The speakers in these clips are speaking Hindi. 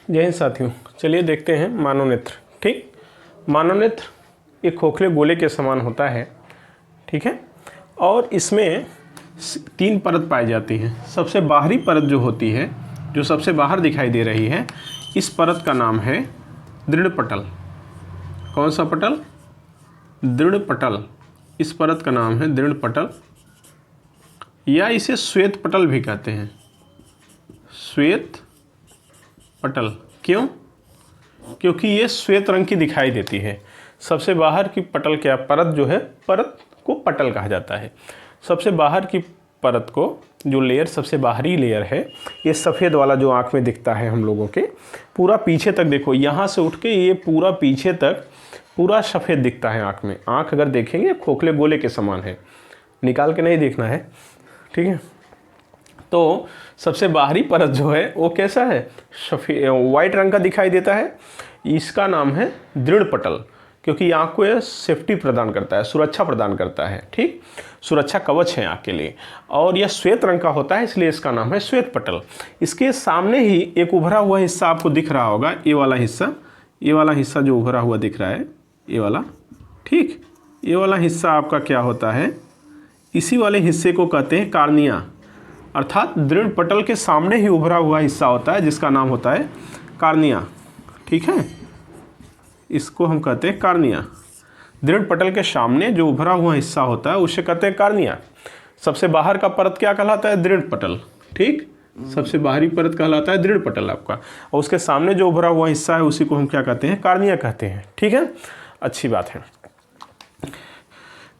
जय हिंद साथियों, चलिए देखते हैं मानवनेत्र। ठीक, मानवनेत्र एक खोखले गोले के समान होता है, ठीक है, और इसमें 3 परत पाई जाती हैं। सबसे बाहरी परत जो होती है, जो सबसे बाहर दिखाई दे रही है, इस परत का नाम है दृढ़ पटल। कौन सा पटल? दृढ़ पटल। इस परत का नाम है दृढ़ पटल, या इसे श्वेत पटल भी कहते हैं। श्वेत पटल। क्यों? क्योंकि ये श्वेत रंग की दिखाई देती है। सबसे बाहर की पटल क्या परत जो है, परत को पटल कहा जाता है। सबसे बाहर की परत को, जो लेयर सबसे बाहरी लेयर है, ये सफ़ेद वाला जो आँख में दिखता है हम लोगों के, पूरा पीछे तक देखो, यहाँ से उठ के ये पूरा पीछे तक पूरा सफ़ेद दिखता है आँख में। आँख अगर देखेंगे खोखले गोले के समान है, निकाल के नहीं देखना है, ठीक है। तो सबसे बाहरी परत जो है वो कैसा है, सफ़ेद वाइट रंग का दिखाई देता है। इसका नाम है दृढ़ पटल, क्योंकि आँख को यह सेफ्टी प्रदान करता है, सुरक्षा प्रदान करता है। ठीक, सुरक्षा कवच है आँख के लिए, और यह श्वेत रंग का होता है, इसलिए इसका नाम है श्वेत पटल। इसके सामने ही एक उभरा हुआ हिस्सा आपको दिख रहा होगा, ये वाला हिस्सा, ये वाला हिस्सा जो उभरा हुआ दिख रहा है, ये वाला, ठीक, ये वाला हिस्सा आपका क्या होता है, इसी वाले हिस्से को कहते हैं कार्निया। अर्थात दृढ़ पटल के सामने ही उभरा हुआ हिस्सा होता है, जिसका नाम होता है कार्निया। ठीक है, इसको हम कहते हैं कार्निया। दृढ़ पटल के सामने जो उभरा हुआ हिस्सा होता है उसे कहते हैं कार्निया। सबसे बाहर का परत क्या कहलाता है? दृढ़ पटल। ठीक, सबसे बाहरी परत कहलाता है दृढ़ पटल आपका, और उसके सामने जो उभरा हुआ हिस्सा है उसी को हम क्या कहते हैं? कार्निया कहते हैं। ठीक है, अच्छी बात है।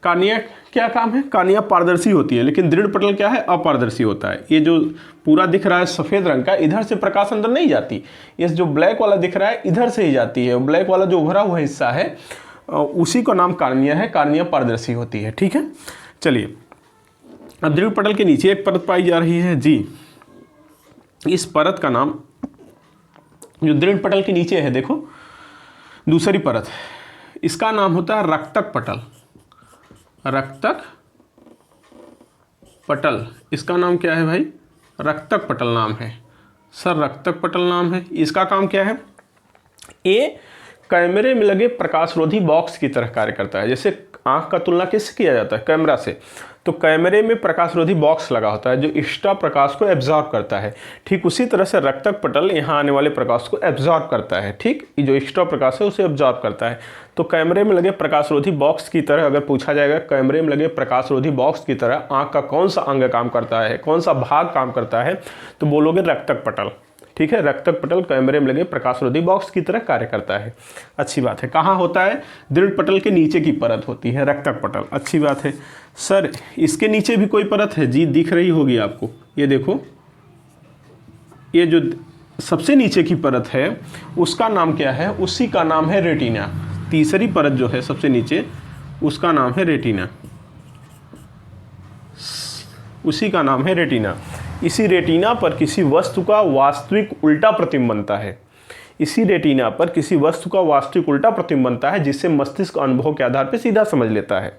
कार्निया क्या काम है? कार्निया पारदर्शी होती है, लेकिन दृढ़ पटल क्या है? अपारदर्शी होता है। ये जो पूरा दिख रहा है सफ़ेद रंग का, इधर से प्रकाश अंदर नहीं जाती। ये जो ब्लैक वाला दिख रहा है इधर से ही जाती है। ब्लैक वाला जो उभरा हुआ हिस्सा है उसी का नाम कार्निया है। कार्निया पारदर्शी होती है। ठीक है, चलिए अब दृढ़ पटल के नीचे एक परत पाई जा रही है जी। इस परत का नाम, जो दृढ़ पटल के नीचे है, देखो दूसरी परत, इसका नाम होता है रक्तक पटल। रक्तक पटल, इसका नाम क्या है भाई? रक्तक पटल नाम है। सर रक्तक पटल नाम है। इसका काम क्या है? ये कैमरे में लगे प्रकाशरोधी बॉक्स की तरह कार्य करता है। जैसे आँख का तुलना किससे किया जाता है? कैमरा से। तो कैमरे में प्रकाशरोधी बॉक्स लगा होता है जो एक्स्ट्रा प्रकाश को एब्जॉर्ब करता है। ठीक उसी तरह से रक्तक पटल यहाँ आने वाले प्रकाश को एब्जॉर्ब करता है। ठीक, ये जो एक्स्ट्रा प्रकाश है उसे एब्जॉर्ब करता है। तो कैमरे में लगे प्रकाशरोधी बॉक्स की तरह अगर पूछा जाएगा, कैमरे में लगे प्रकाशरोधी बॉक्स की तरह आँख का कौन सा अंग काम करता है, कौन सा भाग काम करता है, तो बोलोगे रक्तक पटल। ठीक है, रक्तक पटल कैमरे में लगे प्रकाशरोधी बॉक्स की तरह कार्य करता है। अच्छी बात है। कहाँ होता है? दृढ़ पटल के नीचे की परत होती है रक्तक पटल। अच्छी बात है। सर इसके नीचे भी कोई परत है जी, दिख रही होगी आपको, ये देखो, ये जो सबसे नीचे की परत है उसका नाम क्या है? उसी का नाम है रेटिना। तीसरी परत जो है सबसे नीचे, उसका नाम है रेटिना। उसी का नाम है रेटिना। इसी रेटिना पर किसी वस्तु का वास्तविक उल्टा प्रतिबिंब बनता है। इसी रेटिना पर किसी वस्तु का वास्तविक उल्टा प्रतिबिंब बनता है, जिससे मस्तिष्क अनुभव के आधार पर सीधा समझ लेता है।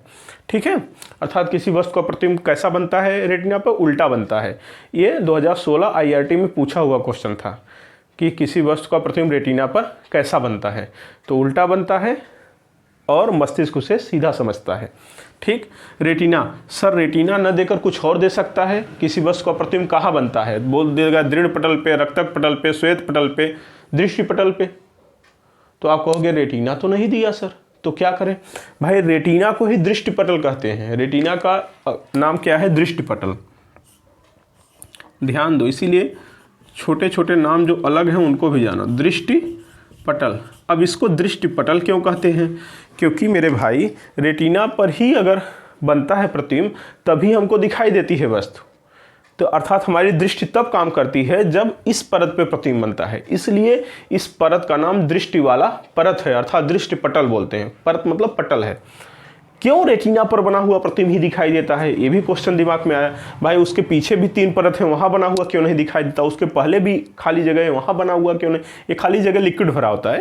ठीक है, अर्थात किसी वस्तु का प्रतिबिंब कैसा बनता है? रेटिना पर उल्टा बनता है। ये 2016 IRT में पूछा हुआ क्वेश्चन था कि किसी वस्तु का प्रतिबिंब रेटिना पर कैसा बनता है, तो उल्टा बनता है और मस्तिष्क उसे सीधा समझता है। ठीक, रेटिना। सर रेटिना न देकर कुछ और दे सकता है? किसी वस्तु का प्रतिबिंब कहाँ बनता है? बोल देगा दृढ़ पटल पे, रक्तक पटल पे, श्वेत पटल पे, दृष्टि पटल पे। तो आप कहोगे रेटिना तो नहीं दिया सर, तो क्या करें? भाई रेटिना को ही दृष्टि पटल कहते हैं। रेटिना का नाम क्या है? दृष्टि पटल। ध्यान दो, इसीलिए छोटे छोटे नाम जो अलग हैं उनको भी जानो। दृष्टि पटल। अब इसको दृष्टि पटल क्यों कहते हैं? क्योंकि मेरे भाई रेटिना पर ही अगर बनता है प्रतिबिंब तभी हमको दिखाई देती है वस्तु। तो अर्थात हमारी दृष्टि तब काम करती है जब इस परत पे प्रतिबिंब बनता है। इसलिए इस परत का नाम दृष्टि वाला परत है, अर्थात दृष्टि पटल बोलते हैं। परत मतलब पटल है। क्यों रेटिना पर बना हुआ प्रतिबिंब ही दिखाई देता है? ये भी क्वेश्चन दिमाग में आया। भाई उसके पीछे भी 3 परत है, वहाँ बना हुआ क्यों नहीं दिखाई देता? उसके पहले भी खाली जगह है, वहाँ बना हुआ क्यों नहीं? ये खाली जगह लिक्विड भरा होता है,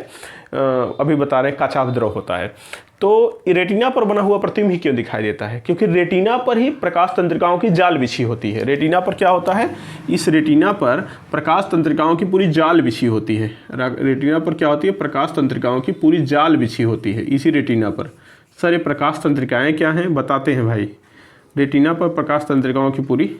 अभी बता रहे हैं कच्चा द्रव होता है। तो रेटिना पर बना हुआ प्रतिबिंब ही क्यों दिखाई देता है? क्योंकि रेटिना पर ही प्रकाश तंत्रिकाओं की जाल बिछी होती है। रेटिना पर क्या होता है? इस रेटिना पर प्रकाश तंत्रिकाओं की पूरी जाल बिछी होती है। रेटिना पर क्या होती है? प्रकाश तंत्रिकाओं की पूरी जाल बिछी होती है इसी रेटिना पर। सर ये प्रकाश तंत्रिकाएँ क्या हैं बताते हैं भाई। रेटिना पर प्रकाश तंत्रिकाओं की पूरी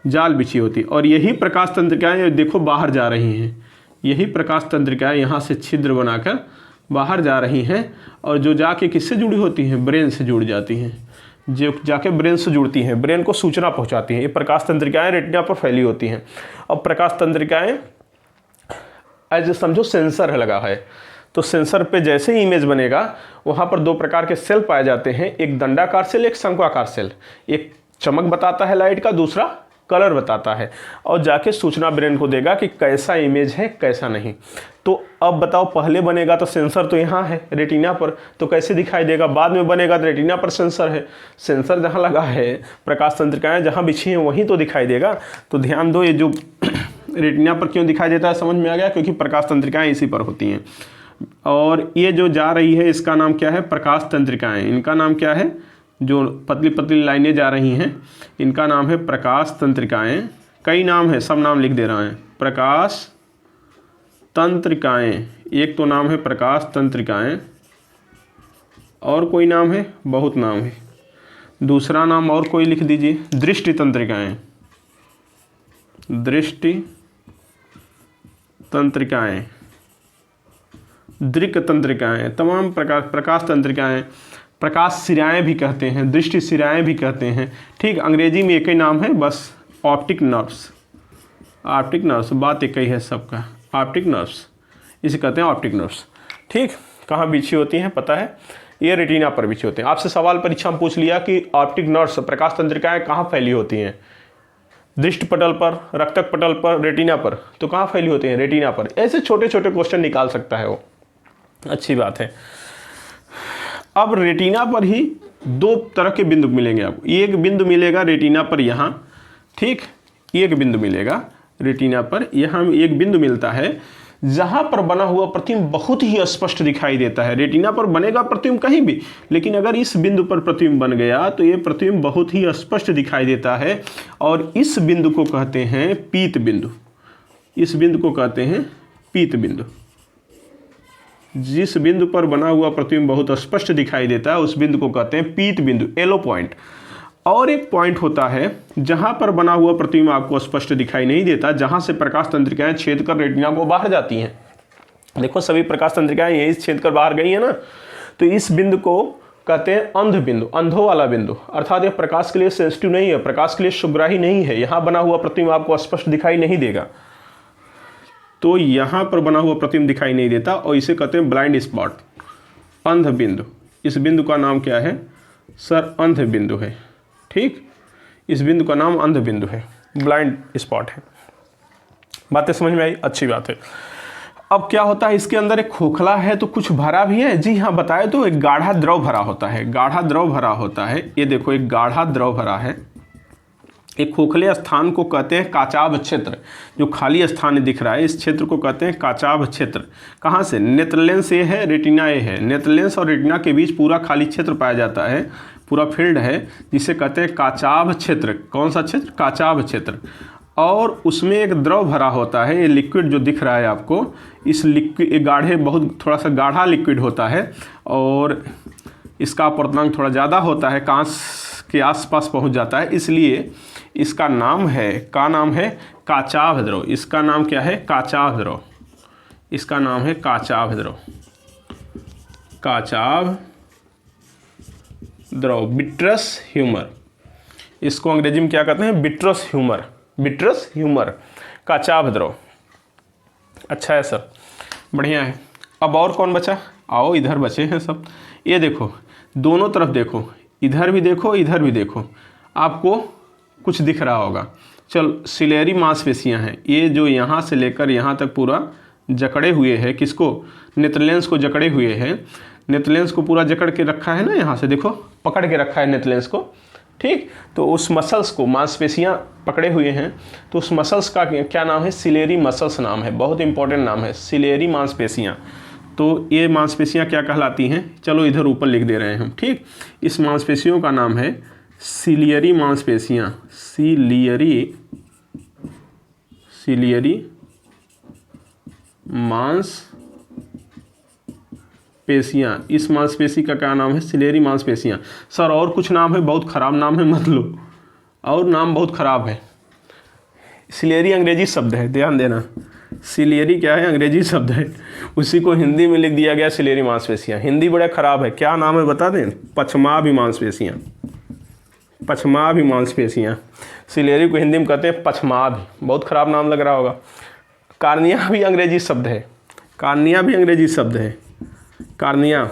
जाल बिछी होती है और यही प्रकाश तंत्रिकाएँ देखो बाहर जा रही हैं। यही प्रकाश तंत्रिकाएँ यहाँ से छिद्र बनाकर बाहर जा रही हैं और जो जाके किससे जुड़ी होती हैं? ब्रेन से जुड़ जाती हैं। जो जाके ब्रेन से जुड़ती हैं, ब्रेन को सूचना पहुंचाती हैं। ये प्रकाश तंत्रिकाएँ रेटिना पर फैली होती हैं। अब प्रकाश तंत्रिकाएँ एज समझो सेंसर है लगा है, तो सेंसर पे जैसे ही इमेज बनेगा वहाँ पर दो प्रकार के सेल पाए जाते हैं, एक दंडाकार सेल, एक शंक्वाकार सेल। एक चमक बताता है लाइट का, दूसरा कलर बताता है और जाके सूचना ब्रेन को देगा कि कैसा इमेज है कैसा नहीं। तो अब बताओ, पहले बनेगा तो सेंसर तो यहाँ है रेटिना पर, तो कैसे दिखाई देगा? बाद में बनेगा तो रेटिना पर सेंसर है, सेंसर जहाँ लगा है, प्रकाश तंत्रिकाएँ जहाँ बिछी हैं वहीं तो दिखाई देगा। तो ध्यान दो, ये जो रेटिना पर क्यों दिखाई देता है समझ में आ गया? क्योंकि प्रकाश तंत्रिकाएँ इसी पर होती हैं। और ये जो जा रही है इसका नाम क्या है? प्रकाश तंत्रिकाएँ। इनका नाम क्या है? जो पतली पतली लाइनें जा रही हैं इनका नाम है प्रकाश तंत्रिकाएँ। कई नाम है, सब नाम लिख दे रहा है। प्रकाश तंत्रिकाएँ, एक तो नाम है प्रकाश तंत्रिकाएँ, और कोई नाम है? बहुत नाम है। दूसरा नाम और कोई लिख दीजिए, दृष्टि तंत्रिकाएँ। दृष्टि तंत्रिकाएँ, दृक् तंत्रिकाएँ, तमाम प्रकाश तंत्रिकाएँ, प्रकाश सिराएँ भी कहते हैं, दृष्टि सिराएँ भी कहते हैं। ठीक, अंग्रेजी में एक ही नाम है बस, ऑप्टिक नर्व्स। ऑप्टिक नर्व्स, बात एक ही है सबका, ऑप्टिक नर्व्स, इसे कहते हैं ऑप्टिक नर्व्स। ठीक, कहाँ बिछी होती हैं पता है? ये रेटिना पर बिछी होती हैं। आपसे सवाल परीक्षा में पूछ लिया कि ऑप्टिक नर्व्स, प्रकाश तंत्रिकाएँ कहाँ फैली होती हैं? दृष्टि पटल पर, रक्तक पटल पर, रेटिना पर। तो कहाँ फैली होती हैं? रेटिना पर। ऐसे छोटे छोटे क्वेश्चन निकाल सकता है वो, अच्छी बात है। अब रेटिना पर ही दो तरह के बिंदु मिलेंगे आपको। एक बिंदु मिलेगा रेटिना पर यहाँ, ठीक, एक बिंदु मिलेगा रेटिना पर यहाँ, एक बिंदु मिलता है जहाँ पर बना हुआ प्रतिबिंब बहुत ही स्पष्ट दिखाई देता है। रेटिना पर बनेगा प्रतिबिंब कहीं भी, लेकिन अगर इस बिंदु पर प्रतिबिंब बन गया तो ये प्रतिबिंब बहुत ही स्पष्ट दिखाई देता है और इस बिंदु को कहते हैं पीत बिंदु। इस बिंदु को कहते हैं पीत बिंदु। जिस बिंदु पर बना हुआ प्रतिबिंब बहुत स्पष्ट दिखाई देता है उस बिंदु को कहते हैं पीत बिंदु, येलो पॉइंट। और एक पॉइंट होता है जहां पर बना हुआ प्रतिबिंब आपको स्पष्ट दिखाई नहीं देता, जहां से प्रकाश तंत्रिकाएं छेद कर रेटिना को बाहर जाती हैं। देखो सभी प्रकाश तंत्रिकाएं यही छेद कर बाहर गई है ना, तो इस बिंदु को कहते हैं अंध बिंदु, अंधों वाला बिंदु। अर्थात यह प्रकाश के लिए सेंसिटिव नहीं है, प्रकाश के लिए शुभग्राही नहीं है, यहाँ बना हुआ प्रतिबिंब आपको स्पष्ट दिखाई नहीं देगा। तो यहाँ पर बना हुआ प्रतिबिंब दिखाई नहीं देता और इसे कहते हैं ब्लाइंड स्पॉट, अंध बिंदु। इस बिंदु का नाम क्या है सर? अंध बिंदु है। ठीक, इस बिंदु का नाम अंध बिंदु है, ब्लाइंड स्पॉट है। बातें समझ में आई? अच्छी बात है। अब क्या होता है, इसके अंदर एक खोखला है तो कुछ भरा भी है। जी हाँ, बताए तो एक गाढ़ा द्रव भरा होता है, गाढ़ा द्रव भरा होता है। ये देखो एक गाढ़ा द्रव भरा है। एक खोखले स्थान को कहते हैं काचाभ क्षेत्र। जो खाली स्थान दिख रहा है इस क्षेत्र को कहते हैं काचाभ क्षेत्र। कहाँ से? नेत्रलेंस ए है, रेटिना ए है। नेत्रलेंस और रेटिना के बीच पूरा खाली क्षेत्र पाया जाता है, पूरा फील्ड है, जिसे कहते हैं काचाभ क्षेत्र। कौन सा क्षेत्र? काचाभ क्षेत्र। और उसमें एक द्रव भरा होता है। ये लिक्विड जो दिख रहा है आपको, इस लिक्विड गाढ़े, बहुत थोड़ा सा गाढ़ा लिक्विड होता है और इसका अपवर्तनांक थोड़ा ज़्यादा होता है, कांच के आसपास पहुंच जाता है, इसलिए इसका नाम है, का नाम है काचाभ द्रव। इसका नाम क्या है? काचाभ द्रव। इसका नाम है काचाभ द्रव, काचाभ द्रव, बिट्रस ह्यूमर। इसको अंग्रेजी में क्या कहते हैं? बिट्रस ह्यूमर, बिट्रस ह्यूमर, काचाभ द्रव। अच्छा है सर, बढ़िया है। अब और कौन बचा? आओ, इधर बचे हैं सब। ये देखो, दोनों तरफ देखो, इधर भी देखो, इधर भी देखो, आपको कुछ दिख रहा होगा। चल, सिलेरी मांसपेशियां हैं, ये जो यहाँ से लेकर यहाँ तक पूरा जकड़े हुए हैं। किसको? नेत्रलेंस को जकड़े हुए हैं। नेत्रलेंस को पूरा जकड़ के रखा है ना, यहाँ से देखो पकड़ के रखा है नेत्रलेंस को। ठीक, तो उस मसल्स को, मांसपेशियां पकड़े हुए हैं, तो उस मसल्स का क्या नाम है? सिलेरी मसल्स नाम है, बहुत इंपॉर्टेंट नाम है, सिलेरी मांसपेशियां। तो ये मांसपेशियां क्या कहलाती हैं, चलो इधर ऊपर लिख दे रहे हैं हम, ठीक। इस मांसपेशियों का नाम है सिलियरी मांसपेशियां, सिलियरी मांसपेशियां। इस मांसपेशी का क्या नाम है, सिलियरी मांसपेशियां। सर और कुछ नाम है, बहुत ख़राब नाम है, मत लो, और नाम बहुत ख़राब है। सिलियरी अंग्रेजी शब्द है, ध्यान देना, सिलियरी क्या है, अंग्रेजी शब्द है, उसी को हिंदी में लिख दिया गया सिलियरी मांसपेशियां। हिंदी बड़ा ख़राब है, क्या नाम है बता दें, पछमाभि मांसपेशियां, पछमाभि मांसपेशियां। सिलियरी को हिंदी में कहते हैं पछमाभि, बहुत ख़राब नाम लग रहा होगा। कार्निया भी अंग्रेजी शब्द है, कार्निया भी अंग्रेजी शब्द है, कार्निया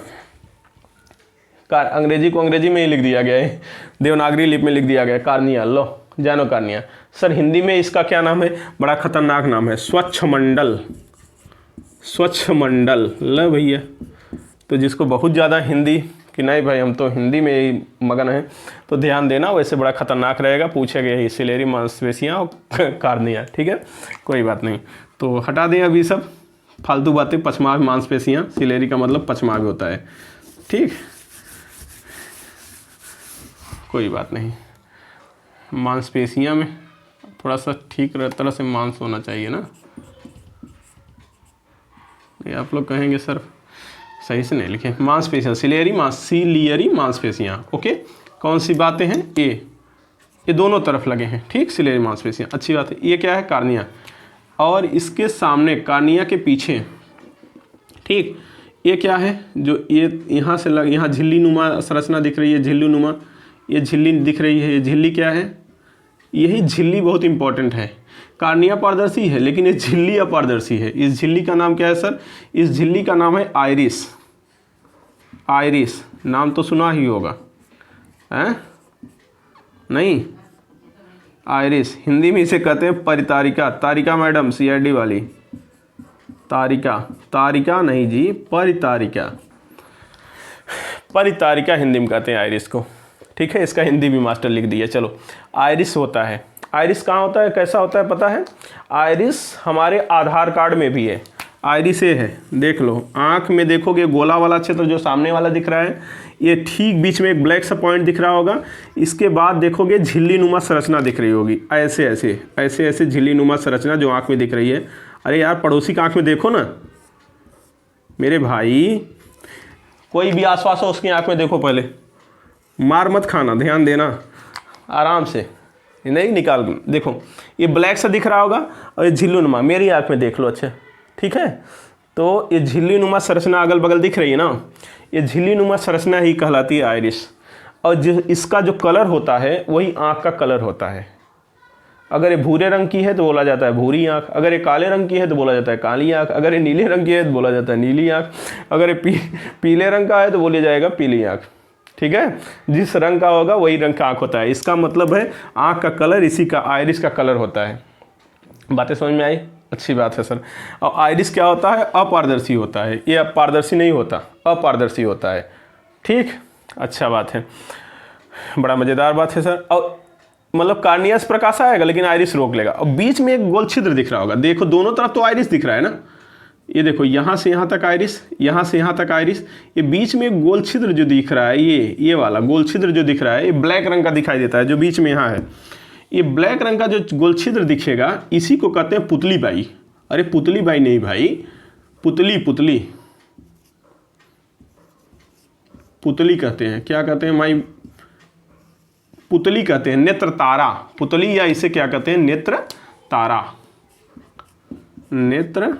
अंग्रेजी को अंग्रेजी में ही लिख दिया गया है, देवनागरी लिपि में लिख दिया गया है, कार्निया, लो जानो कार्निया। सर हिंदी में इसका क्या नाम है, बड़ा खतरनाक नाम है, स्वच्छ मंडल, स्वच्छ मंडल। ल भैया, तो जिसको बहुत ज़्यादा हिंदी कि नहीं भाई हम तो हिंदी में ही मगन हैं, तो ध्यान देना, वैसे बड़ा खतरनाक रहेगा, पूछेगा ही सिलियरी मांसपेशियां और कार्निया, ठीक है, कोई बात नहीं। तो हटा दें अभी सब फालतू बातें। पछमाभि मांसपेशियां, सिलियरी का मतलब पछमाभि होता है, ठीक, कोई बात नहीं। मांसपेशियां में थोड़ा सा ठीक तरह से मांस होना चाहिए ना, ये आप लोग कहेंगे सर सही से नहीं लिखे। मांसपेशियां, सिलियरी मांसपेशियां, ओके। कौन सी बातें हैं, ये दोनों तरफ लगे हैं, ठीक, सिलियरी मांसपेशियां, अच्छी बात है। ये क्या है, कार्निया, और इसके सामने कार्निया के पीछे, ठीक, ये क्या है, जो ये यहाँ से यहाँ झिल्ली नुमा संरचना दिख रही है, झिल्ली नुमा, ये झिल्ली दिख रही है, ये झिल्ली क्या है, यही झिल्ली बहुत इंपॉर्टेंट है। कार्निया पारदर्शी है लेकिन ये झिल्ली अपारदर्शी है। इस झिल्ली का नाम क्या है सर, इस झिल्ली का नाम है आइरिस। आइरिस नाम तो सुना ही होगा, हैं, नहीं, आइरिस, हिंदी में इसे कहते हैं परितारिका। तारिका मैडम, CID वाली, तारिका, तारिका नहीं जी, परितारिका, परितारिका हिंदी में कहते हैं आइरिस को, ठीक है। इसका हिंदी भी मास्टर लिख दिया। चलो, आइरिस होता है, आइरिस कहाँ होता है, कैसा होता है पता है, आइरिस हमारे आधार कार्ड में भी है। आइरिस ये है, देख लो, आँख में देखोगे गोला वाला क्षेत्र जो सामने वाला दिख रहा है, ये ठीक बीच में एक ब्लैक सा पॉइंट दिख रहा होगा। इसके बाद देखोगे झिल्ली नुमा संरचना दिख रही होगी, ऐसे ऐसे ऐसे ऐसे झिल्ली नुमा संरचना जो आँख में दिख रही है। अरे यार पड़ोसी का आँख में देखो ना मेरे भाई, कोई भी आसपास हो उसकी आँख में देखो, पहले मार मत खाना, ध्यान देना, आराम से, नहीं निकाल, देखो ये ब्लैक सा दिख रहा होगा और ये झिल्ली नुमा, मेरी आँख में देख लो, अच्छा ठीक है। तो ये झिल्ली नुमा संरचना अगल बगल दिख रही है ना, ये झिल्ली नुमा संरचना ही कहलाती है आइरिस। और जो इसका जो कलर होता है वही आँख का कलर होता है। अगर ये भूरे रंग की है तो बोला जाता है भूरी आँख, अगर ये काले रंग की है तो बोला जाता है काली आँख, अगर ये नीले रंग की है तो बोला जाता है नीली आँख, अगर ये पीले रंग का है तो बोला जाएगा पीली आँख, ठीक है। जिस रंग का होगा वही रंग का आँख होता है। इसका मतलब है आँख का कलर इसी का आइरिस का कलर होता है। बातें समझ में आई, अच्छी बात है सर। और आइरिस क्या होता है, अपारदर्शी होता है, ये पारदर्शी नहीं होता, अपारदर्शी होता है, ठीक, अच्छा बात है, बड़ा मज़ेदार बात है सर। और मतलब कार्निया से प्रकाश आएगा लेकिन आइरिस रोक लेगा। और बीच में एक गोल छिद्र दिख रहा होगा, देखो दोनों तरफ तो आइरिस दिख रहा है ना, ये देखो यहाँ से यहाँ तक आइरिस, यहाँ से यहाँ तक आइरिस, ये बीच में एक गोल छिद्र जो दिख रहा है, ये वाला गोल छिद्र जो दिख रहा है, ये ब्लैक रंग का दिखाई देता है, जो बीच में यहाँ है, ये ब्लैक रंग का जो गोल छिद्र दिखेगा इसी को कहते हैं पुतली बाई। अरे पुतली बाई नहीं भाई, पुतली, पुतली, पुतली कहते हैं, क्या कहते हैं माई, पुतली कहते हैं, नेत्र तारा, पुतली, या इसे क्या कहते हैं, नेत्र तारा, नेत्र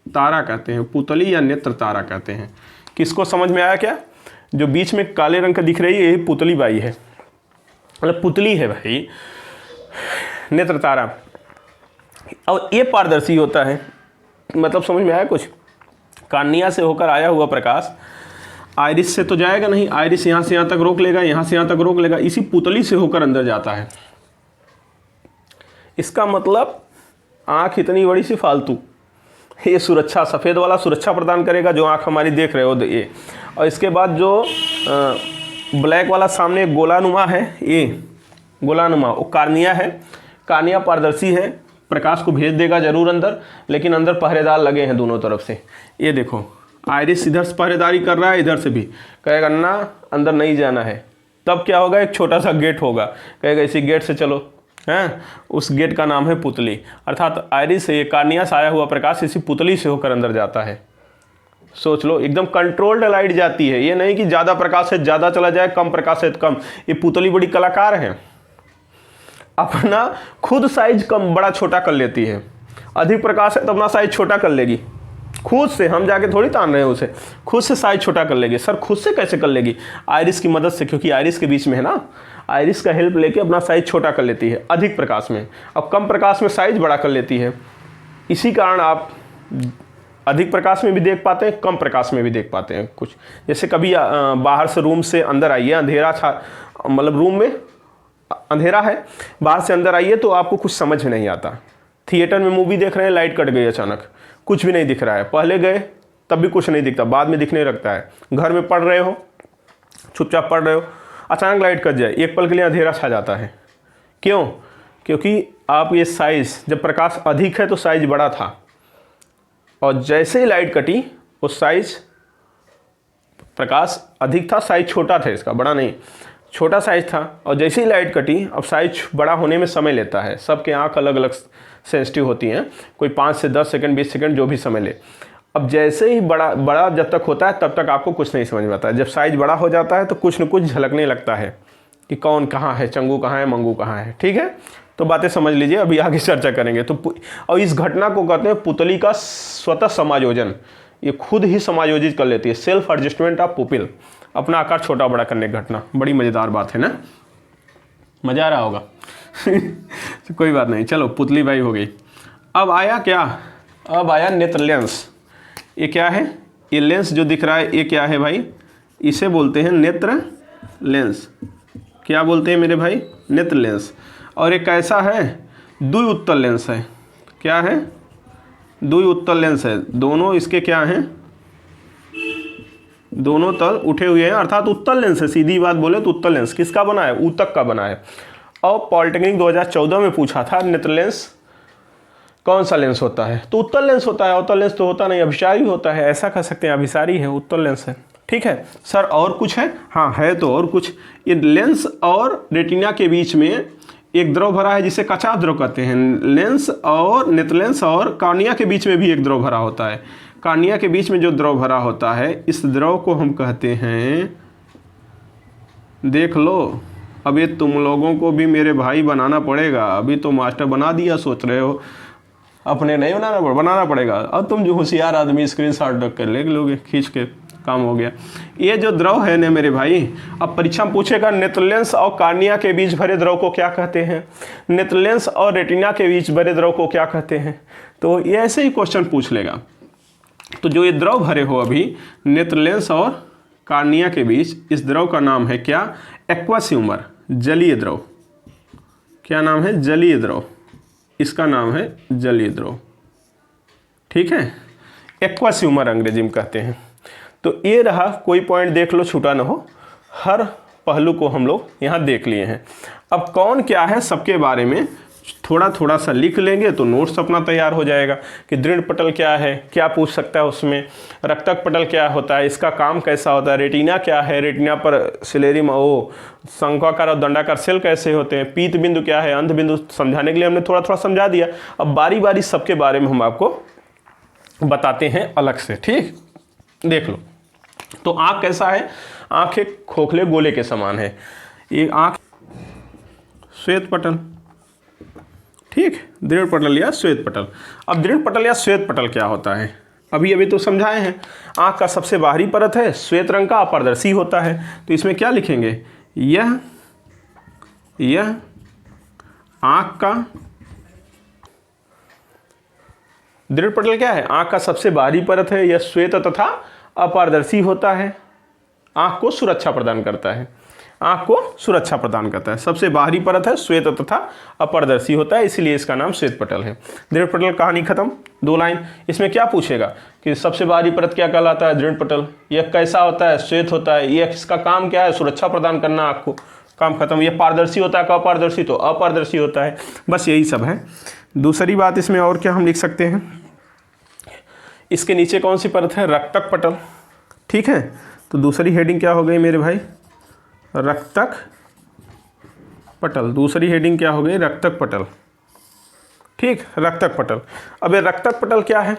तारा कहते हैं, पुतली या नेत्र तारा कहते हैं। किसको समझ में आया क्या, जो बीच में काले रंग का दिख रही है यही पुतली बाई है, मतलब पुतली है भाई, नेत्र तारा। और ये पारदर्शी होता है, मतलब समझ में आया कुछ, कार्निया से होकर आया हुआ प्रकाश आइरिस से तो जाएगा नहीं, आइरिस यहाँ से यहाँ तक रोक लेगा, यहाँ से यहाँ तक रोक लेगा, इसी पुतली से होकर अंदर जाता है। इसका मतलब आँख इतनी बड़ी सी फालतू, ये सुरक्षा, सफ़ेद वाला सुरक्षा प्रदान करेगा जो आँख हमारी देख रहे हो ये। और इसके बाद जो ब्लैक वाला सामने गोलानुमा है, ये गोलानुमा वो कार्निया है, कार्निया पारदर्शी है, प्रकाश को भेज देगा जरूर अंदर, लेकिन अंदर पहरेदार लगे हैं दोनों तरफ से। ये देखो आयरिस इधर से पहरेदारी कर रहा है, इधर से भी कहेगा ना अंदर नहीं जाना है। तब क्या होगा, एक छोटा सा गेट होगा, कहेगा इसी गेट से चलो, हैं। उस गेट का नाम है पुतली, अर्थात आयरिस से कार्निया से आया हुआ प्रकाश इसी पुतली से होकर अंदर जाता है। सोच लो, एकदम कंट्रोल्ड लाइट जाती है, ये नहीं कि ज़्यादा प्रकाश है ज़्यादा चला जाए, कम प्रकाश है तो कम। ये पुतली बड़ी कलाकार है, अपना खुद साइज कम बड़ा छोटा कर लेती है। अधिक प्रकाश है तो अपना साइज छोटा कर लेगी खुद से, हम जाके थोड़ी तान रहे हैं उसे, खुद से साइज छोटा कर लेगी। सर खुद से कैसे कर लेगी? आयरिस की मदद से, क्योंकि आयरिस के बीच में है ना, आयरिस का हेल्प लेके अपना साइज छोटा कर लेती है अधिक प्रकाश में, अब कम प्रकाश में साइज बड़ा कर लेती है। इसी कारण आप अधिक प्रकाश में भी देख पाते हैं, कम प्रकाश में भी देख पाते हैं कुछ। जैसे कभी बाहर से रूम से अंदर आइए, अंधेरा था, मतलब रूम में अंधेरा है, बाहर से अंदर आइए तो आपको कुछ समझ में नहीं आता। थिएटर में मूवी देख रहे हैं, लाइट कट गई अचानक, कुछ भी नहीं दिख रहा है। पहले गए तब भी कुछ नहीं दिखता, बाद में दिखने लगता है। घर में पढ़ रहे हो, चुपचाप पढ़ रहे हो, अचानक लाइट कट जाए, एक पल के लिए अंधेरा छा जाता है। क्यों? क्योंकि आप ये साइज, जब प्रकाश अधिक है तो साइज बड़ा था, और जैसे ही लाइट कटी वो साइज, प्रकाश अधिक था, साइज छोटा था, इसका बड़ा नहीं, छोटा साइज था, और जैसे ही लाइट कटी अब साइज बड़ा होने में समय लेता है। सबके आँख अलग अलग सेंसिटिव होती हैं, कोई 5 से 10 सेकंड 20 सेकंड जो भी समय ले। अब जैसे ही बड़ा जब तक होता है तब तक आपको कुछ नहीं समझ में आता है। जब साइज बड़ा हो जाता है तो कुछ न कुछ झलकने लगता है कि कौन कहाँ है, चंगू कहाँ है, मंगू कहाँ है। ठीक है, तो बातें समझ लीजिए, अभी आगे चर्चा करेंगे। तो और इस घटना को कहते हैं पुतली का स्वतः समायोजन। ये खुद ही समायोजित कर लेती है, सेल्फ एडजस्टमेंट ऑफ पुपिल, अपना आकार छोटा बड़ा करने की घटना। बड़ी मज़ेदार बात है ना, मज़ा आ रहा होगा। कोई बात नहीं, चलो पुतली भाई हो गई। अब आया क्या, अब आया नेत्र लेंस। ये क्या है? ये लेंस जो दिख रहा है ये क्या है भाई? इसे बोलते हैं नेत्र लेंस। क्या बोलते हैं मेरे भाई? नेत्र लेंस। और एक कैसा है? द्विउत्तल लेंस है। क्या है? द्विउत्तल लेंस है। दोनों इसके क्या हैं? दोनों तल उठे हुए हैं, अर्थात उत्तल लेंस है। सीधी बात बोले तो उत्तल लेंस। किसका बना है? ऊतक का बना है। और पॉलिटेक्निक 2014 में पूछा था नेत्र लेंस कौन सा लेंस होता है, तो उत्तल लेंस होता है। उत्तल लेंस तो होता नहीं, अभिसारी होता है, ऐसा कह सकते हैं, अभिसारी है, उत्तल लेंस है। ठीक है सर, और कुछ है? हाँ है तो और कुछ। ये लेंस और रेटिना के बीच में एक द्रव भरा है जिसे कचाव द्रव कहते हैं। लेंस और नेत्र लेंस और कार्निया के बीच में भी एक द्रव भरा होता है। कार्निया के बीच में जो द्रव भरा होता है, इस द्रव को हम कहते हैं, देख लो, अब ये तुम लोगों को भी मेरे भाई बनाना पड़ेगा। अभी तो मास्टर बना दिया, सोच रहे हो, अपने नहीं बनाना पड़ेगा। अब तुम जो होशियार आदमी स्क्रीनशॉट कर ले लोगे, खींच के काम हो गया। ये जो द्रव है ना मेरे भाई, अब परीक्षा में पूछेगा नेत्र लेंस और कार्निया के बीच भरे द्रव को क्या कहते हैं, नेत्र लेंस और रेटिना के बीच भरे द्रव को क्या कहते हैं, तो ये ऐसे ही क्वेश्चन पूछ लेगा। तो जो ये द्रव भरे हो अभी नेत्र लेंस और कार्निया के बीच, इस द्रव का नाम है क्या? एक्वस ह्यूमर, जलीय द्रव। क्या नाम है? जलीय द्रव। इसका नाम है जलीय द्रव। ठीक है, एक्वस ह्यूमर अंग्रेजी में कहते हैं। तो ये रहा, कोई पॉइंट देख लो छूटा ना हो, हर पहलू को हम लोग यहाँ देख लिए हैं। अब कौन क्या है सबके बारे में थोड़ा थोड़ा सा लिख लेंगे तो नोट्स अपना तैयार हो जाएगा कि दृढ़ पटल क्या है, क्या पूछ सकता है उसमें, रक्तक पटल क्या होता है, इसका काम कैसा होता है, रेटिना क्या है, रेटिना पर सिलेरी शंक्वाकार और दंडाकार सेल कैसे होते हैं, पीत बिंदु क्या है, अंध बिंदु समझाने के लिए हमने थोड़ा थोड़ा समझा दिया। अब बारी बारी सबके बारे में हम आपको बताते हैं अलग से। ठीक, देख लो। तो आँख कैसा है? आँख एक खोखले गोले के समान है। ये आँख श्वेत पटल, ठीक, दृढ़ पटल या श्वेत पटल। अब दृढ़ पटल या श्वेत पटल क्या होता है? अभी तो समझाए हैं। आँख का सबसे बाहरी परत है, श्वेत रंग का, अपारदर्शी होता है। तो इसमें क्या लिखेंगे? यह आँख का दृढ़ पटल क्या है? आँख का सबसे बाहरी परत है, यह श्वेत तथा अपारदर्शी होता है, आँख को सुरक्षा प्रदान करता है। आँख को सुरक्षा प्रदान करता है। सबसे बाहरी परत है, श्वेत तथा अपारदर्शी होता है, इसलिए इसका नाम श्वेत पटल है। दृढ़ पटल कहानी खत्म। 2 लाइन। इसमें क्या पूछेगा कि सबसे बाहरी परत क्या कहलाता है? दृढ़ पटल। यह कैसा होता है? श्वेत होता है। यह इसका काम क्या है? सुरक्षा प्रदान करना आँख को, काम खत्म। यह पारदर्शी होता है, अपारदर्शी तो अपारदर्शी होता है। बस यही सब है। दूसरी बात इसमें और क्या हम लिख सकते हैं? इसके नीचे कौन सी परत है? रक्तक पटल। ठीक है, तो दूसरी हेडिंग क्या हो गई मेरे भाई? रक्तक पटल। दूसरी हेडिंग क्या हो गई? रक्तक पटल। ठीक, रक्तक पटल। अब ये रक्तक पटल क्या है?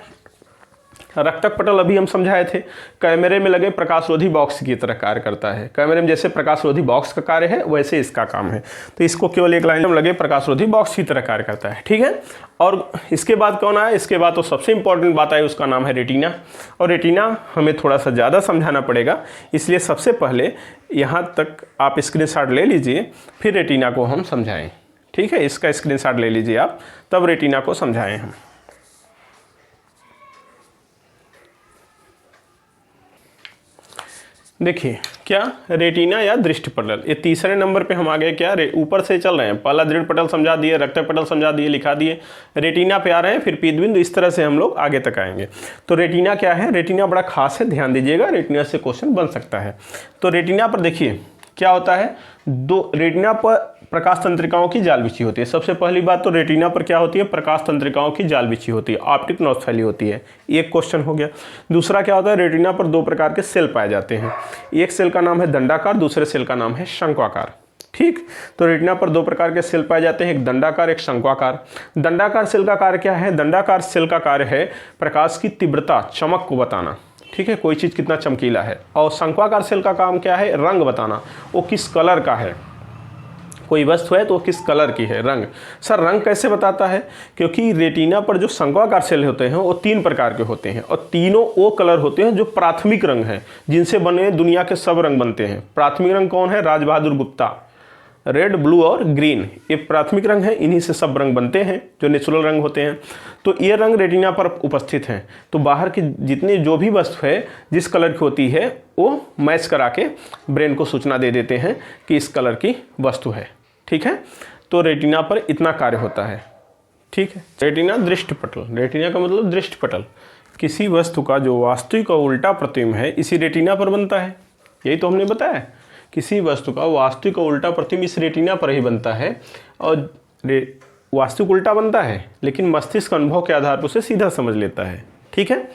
रक्तक पटल अभी हम समझाए थे, कैमरे में लगे प्रकाशरोधी बॉक्स की तरह कार्य करता है। कैमरे में जैसे प्रकाशरोधी बॉक्स का कार्य है वैसे इसका काम है। तो इसको केवल एक लाइन में लगे प्रकाशरोधी बॉक्स की तरह कार्य करता है। ठीक है, और इसके बाद कौन आया? इसके बाद तो सबसे इंपॉर्टेंट बात आई, उसका नाम है रेटिना। और रेटिना हमें थोड़ा सा ज़्यादा समझाना पड़ेगा, इसलिए सबसे पहले यहाँ तक आप स्क्रीनशॉट ले लीजिए, फिर रेटिना को हम समझाएं। ठीक है, इसका स्क्रीनशॉट ले लीजिए आप, तब रेटिना को समझाएं हम। देखिए क्या, रेटिना या दृष्टि पटल, ये तीसरे नंबर पे हम आ गए। क्या, ऊपर से चल रहे हैं, पहला दृढ़ पटल समझा दिए, रक्तक पटल समझा दिए, लिखा दिए, रेटिना पे आ रहे हैं, फिर पीत बिंदु, इस तरह से हम लोग आगे तक आएंगे। तो रेटिना क्या है? रेटिना बड़ा खास है, ध्यान दीजिएगा, रेटिना से क्वेश्चन बन सकता है। तो रेटिना पर देखिए क्या होता है, रेटिना पर प्रकाश तंत्रिकाओं की जाल बिछी होती है। सबसे पहली बात तो रेटिना पर क्या होती है? प्रकाश तंत्रिकाओं की जाल बिछी होती है, ऑप्टिक नॉच फैली होती है। एक क्वेश्चन हो गया। दूसरा क्या होता है? रेटिना पर दो प्रकार के सेल पाए जाते हैं, एक सेल का नाम है दंडाकार, दूसरे सेल का नाम है शंक्वाकार। ठीक, तो रेटिना पर दो प्रकार के सेल पाए जाते हैं, एक दंडाकार, एक शंक्वाकार। दंडाकार सेल का कार्य क्या है? दंडाकार सेल का कार्य है प्रकाश की तीव्रता, चमक को बताना। ठीक है, कोई चीज़ कितना चमकीला है। और शंक्वाकार सेल का काम क्या है? रंग बताना, वो किस कलर का है। कोई वस्तु है तो वो किस कलर की है, रंग। सर रंग कैसे बताता है? क्योंकि रेटिना पर जो शंक्वाकार सेल होते हैं वो तीन प्रकार के होते हैं, और तीनों वो कलर होते हैं जो प्राथमिक रंग हैं, जिनसे बने दुनिया के सब रंग बनते हैं। प्राथमिक रंग कौन है? राज बहादुर गुप्ता। रेड, ब्लू और ग्रीन, ये प्राथमिक रंग है, इन्हीं से सब रंग बनते हैं जो नेचुरल रंग होते हैं। तो ये रंग रेटिना पर उपस्थित हैं। तो बाहर की जितनी जो भी वस्तु है जिस कलर की होती है वो मैच करा के ब्रेन को सूचना दे देते हैं कि इस कलर की वस्तु है। ठीक है, तो रेटिना पर इतना कार्य होता है। ठीक है, रेटिना दृष्टि पटल। रेटिना का मतलब दृष्टि पटल, किसी वस्तु का जो वास्तविक और उल्टा प्रतिबिंब है इसी रेटिना पर बनता है। यही तो हमने बताया, किसी वस्तु का वास्तविक और उल्टा प्रतिबिंब इस रेटिना पर ही बनता है। और वास्तविक उल्टा बनता है लेकिन मस्तिष्क अनुभव के आधार पर उसे सीधा समझ लेता है। ठीक है,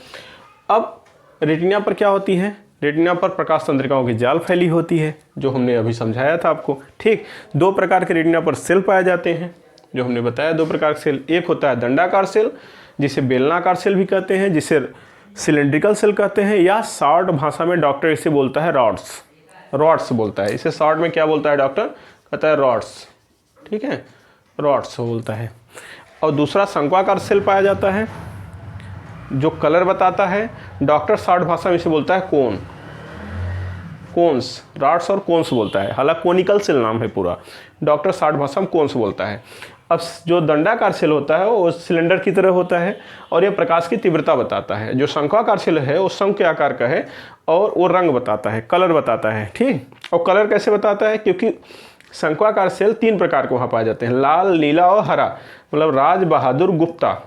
अब रेटिना पर क्या होती है? रेटिना पर प्रकाश तंत्रिकाओं की जाल फैली होती है, जो हमने अभी समझाया था आपको। ठीक, दो प्रकार के रेटिना पर सेल पाए जाते हैं, जो हमने बताया दो प्रकार के सेल। एक होता है दंडाकार सेल, जिसे बेलनाकार सेल भी कहते हैं, जिसे सिलेंड्रिकल सेल कहते हैं, या शॉर्ट भाषा में डॉक्टर इसे बोलता है रॉड्स। रॉड्स बोलता है इसे, शॉर्ट में क्या बोलता है डॉक्टर? कहता है रॉड्स। ठीक है, रॉड्स बोलता है। और दूसरा शंक्वाकार सेल पाया जाता है जो कलर बताता है, डॉक्टर शॉर्ट भाषा में इसे बोलता है कोन। कोन्स, रॉड्स और कोन्स बोलता है, हालांकि कोनिकल सेल नाम है पूरा, डॉक्टर शॉर्ट भाषा में कोन्स बोलता है। अब जो दंडाकार सेल होता है वो सिलेंडर की तरह होता है और ये प्रकाश की तीव्रता बताता है। जो शंक्वाकार सेल है वो शंख के आकार का है और वो रंग बताता है, कलर बताता है। ठीक, और कलर कैसे बताता है? क्योंकि शंक्वाकार सेल तीन प्रकार के वहाँ पाए जाते हैं, लाल, नीला और हरा। मतलब राज बहादुर गुप्ता,